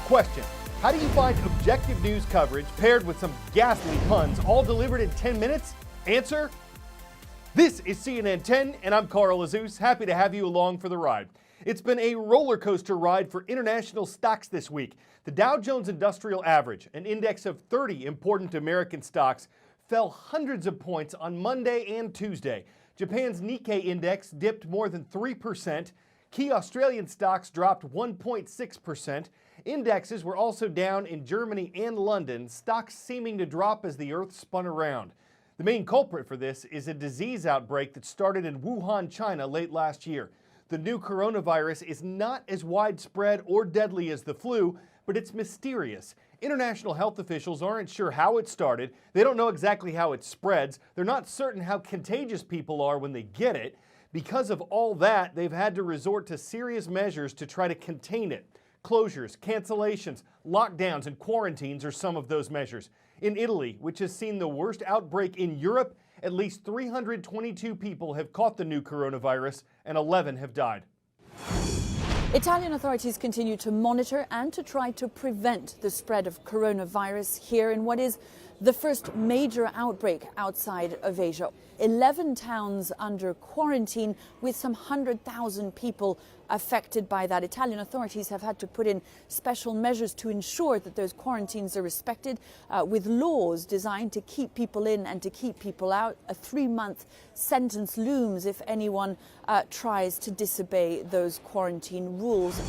Question: how do you find objective news coverage paired with some ghastly puns, all delivered in 10 minutes? Answer: this is CNN 10, and I'm Carl Azuz, happy to have you along for the ride. It's been a roller coaster ride for international stocks this week. The Dow Jones Industrial Average, an index of 30 important American stocks, fell hundreds of points on Monday and Tuesday. Japan's Nikkei index dipped more than 3%. Key Australian stocks dropped 1.6%. Indexes were also down in Germany and London, stocks seeming to drop as the earth spun around. The main culprit for this is a disease outbreak that started in Wuhan, China late last year. The new coronavirus is not as widespread or deadly as the flu, but it's mysterious. International health officials aren't sure how it started. They don't know exactly how it spreads. They're not certain how contagious people are when they get it. Because of all that, they've had to resort to serious measures to try to contain it. Closures, cancellations, lockdowns, and quarantines are some of those measures. In Italy, which has seen the worst outbreak in Europe, at least 322 people have caught the new coronavirus and 11 have died. Italian authorities continue to monitor and to try to prevent the spread of coronavirus here in what is the first major outbreak outside of Asia. 11 towns under quarantine with some 100,000 people affected by that. Italian authorities have had to put in special measures to ensure that those quarantines are respected, with laws designed to keep people in and to keep people out. A 3-month sentence looms if anyone tries to disobey those quarantine rules.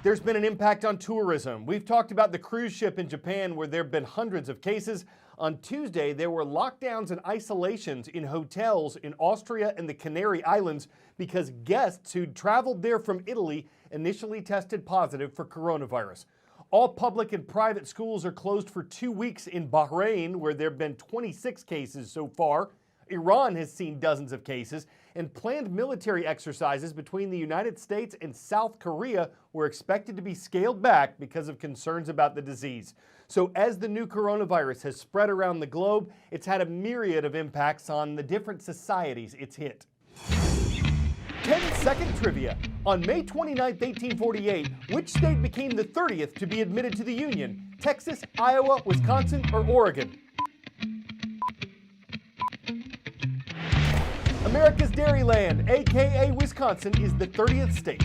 There's been an impact on tourism. We've talked about the cruise ship in Japan where there have been hundreds of cases. On Tuesday, there were lockdowns and isolations in hotels in Austria and the Canary Islands because guests who'd traveled there from Italy initially tested positive for coronavirus. All public and private schools are closed for 2 weeks in Bahrain, where there have been 26 cases so far. Iran has seen dozens of cases, and planned military exercises between the United States and South Korea were expected to be scaled back because of concerns about the disease. So as the new coronavirus has spread around the globe, it's had a myriad of impacts on the different societies it's hit. 10-second trivia. On May 29, 1848, which state became the 30th to be admitted to the Union? Texas, Iowa, Wisconsin, or Oregon? America's Dairyland, aka Wisconsin, is the 30th state.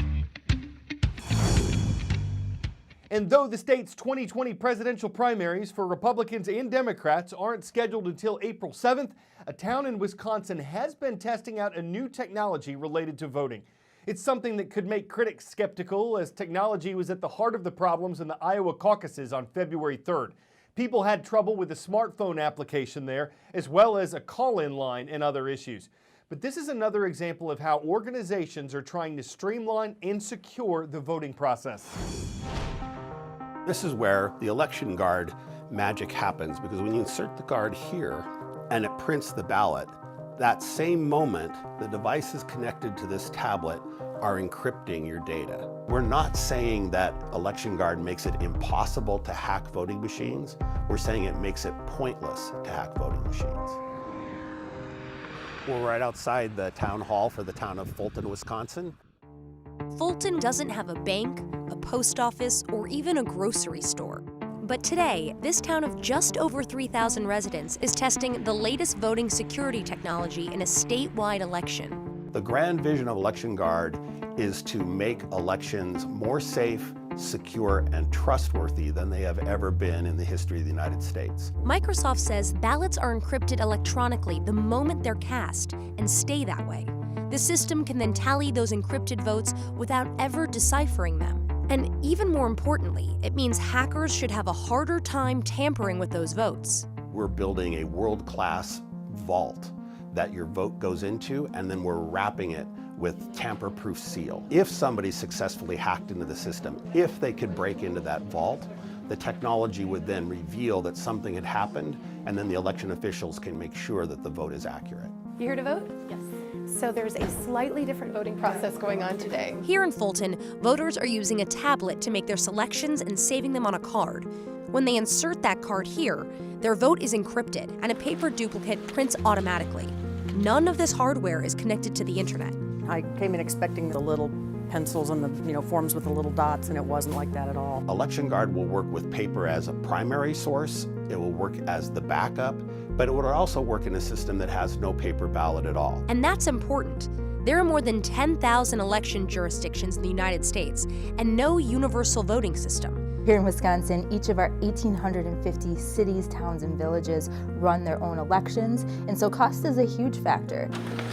And though the state's 2020 presidential primaries for Republicans and Democrats aren't scheduled until April 7th, a town in Wisconsin has been testing out a new technology related to voting. It's something that could make critics skeptical, as technology was at the heart of the problems in the Iowa caucuses on February 3rd. People had trouble with the smartphone application there, as well as a call-in line and other issues. But this is another example of how organizations are trying to streamline and secure the voting process. This is where the election guard magic happens, because when you insert the card here and it prints the ballot, that same moment the devices connected to this tablet are encrypting your data. We're not saying that election guard makes it impossible to hack voting machines. We're saying it makes it pointless to hack voting machines. We're right outside the town hall for the town of Fulton, Wisconsin. Fulton doesn't have a bank, a post office, or even a grocery store. But today, this town of just over 3,000 residents is testing the latest voting security technology in a statewide election. The grand vision of Election Guard is to make elections more safe, secure, and trustworthy than they have ever been in the history of the United States. Microsoft says ballots are encrypted electronically the moment they're cast and stay that way. The system can then tally those encrypted votes without ever deciphering them. And even more importantly, it means hackers should have a harder time tampering with those votes. We're building a world-class vault that your vote goes into, and then we're wrapping it with tamper-proof seal. If somebody successfully hacked into the system, if they could break into that vault, the technology would then reveal that something had happened, and then the election officials can make sure that the vote is accurate. You here to vote? Yes. So there's a slightly different voting process going on today. Here in Fulton, voters are using a tablet to make their selections and saving them on a card. When they insert that card here, their vote is encrypted and a paper duplicate prints automatically. None of this hardware is connected to the internet. I came in expecting a little pencils and the forms with the little dots, and it wasn't like that at all. Election Guard will work with paper as a primary source. It will work as the backup, but it would also work in a system that has no paper ballot at all. And that's important. There are more than 10,000 election jurisdictions in the United States and no universal voting system. Here in Wisconsin, each of our 1,850 cities, towns, and villages run their own elections, and so cost is a huge factor.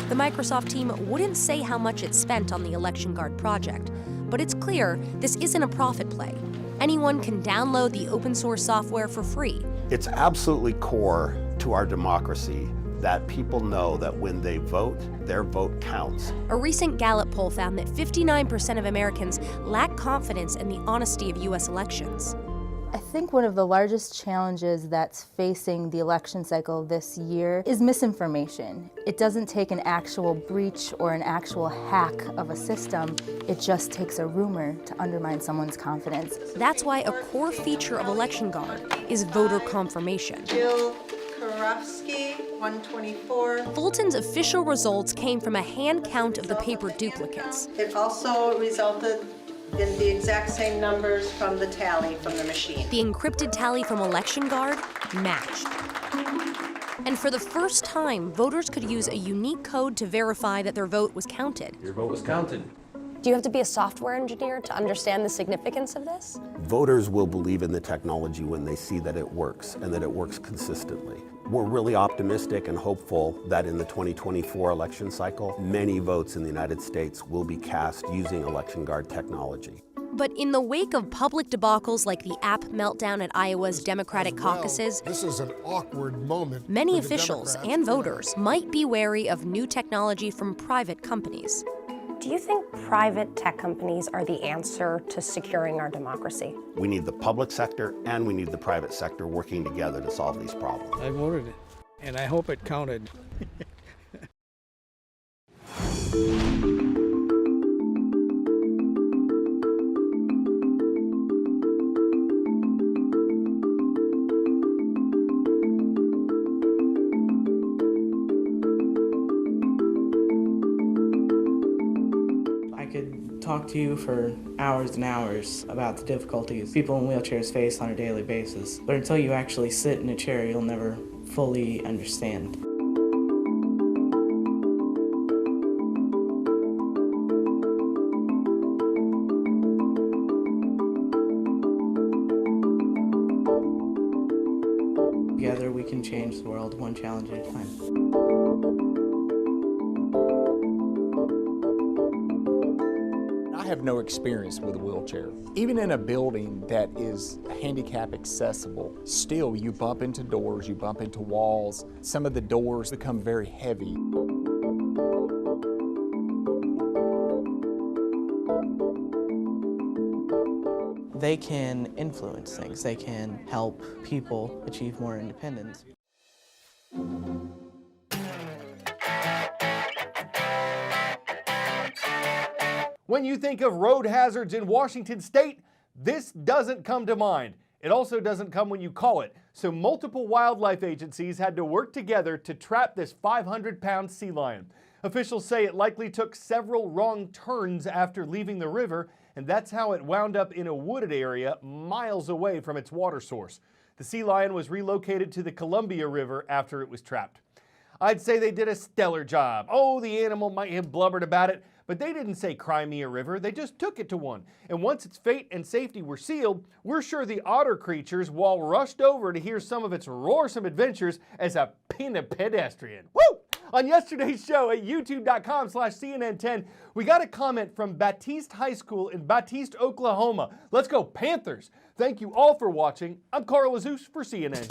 The Microsoft team wouldn't say how much it spent on the Election Guard project, but it's clear this isn't a profit play. Anyone can download the open source software for free. It's absolutely core to our democracy that people know that when they vote, their vote counts. A recent Gallup poll found that 59% of Americans lack confidence in the honesty of U.S. elections. I think one of the largest challenges that's facing the election cycle this year is misinformation. It doesn't take an actual breach or an actual hack of a system. It just takes a rumor to undermine someone's confidence. That's why a core feature of Election Guard is voter confirmation. Jill Karofsky, 124. Fulton's official results came from a hand count of the paper duplicates. It also resulted in the exact same numbers from the tally from the machine. The encrypted tally from Election Guard matched. And for the first time, voters could use a unique code to verify that their vote was counted. Your vote was counted. Do you have to be a software engineer to understand the significance of this? Voters will believe in the technology when they see that it works and that it works consistently. We're really optimistic and hopeful that in the 2024 election cycle, many votes in the United States will be cast using Election Guard technology. But in the wake of public debacles like the app meltdown at Iowa's Democratic caucuses, this is an awkward moment. Many officials and voters might be wary of new technology from private companies. Do you think private tech companies are the answer to securing our democracy? We need the public sector and we need the private sector working together to solve these problems. I voted it, and I hope it counted. Talk to you for hours and hours about the difficulties people in wheelchairs face on a daily basis. But until you actually sit in a chair, you'll never fully understand. Together we can change the world one challenge at a time. I have no experience with a wheelchair. Even in a building that is handicap accessible, still you bump into doors, you bump into walls. Some of the doors become very heavy. They can influence things. They can help people achieve more independence. When you think of road hazards in Washington state, this doesn't come to mind. It also doesn't come when you call it. So multiple wildlife agencies had to work together to trap this 500-pound sea lion. Officials say it likely took several wrong turns after leaving the river, and that's how it wound up in a wooded area miles away from its water source. The sea lion was relocated to the Columbia River after it was trapped. I'd say they did a stellar job. Oh, the animal might have blubbered about it, but they didn't say cry me a river, they just took it to one. And once its fate and safety were sealed, we're sure the otter creatures will all rushed over to hear some of its roarsome adventures as a pedestrian. Woo! On yesterday's show at youtube.com/CNN10, we got a comment from Baptiste High School in Baptiste, Oklahoma. Let's go Panthers! Thank you all for watching. I'm Carl Azuz for CNN.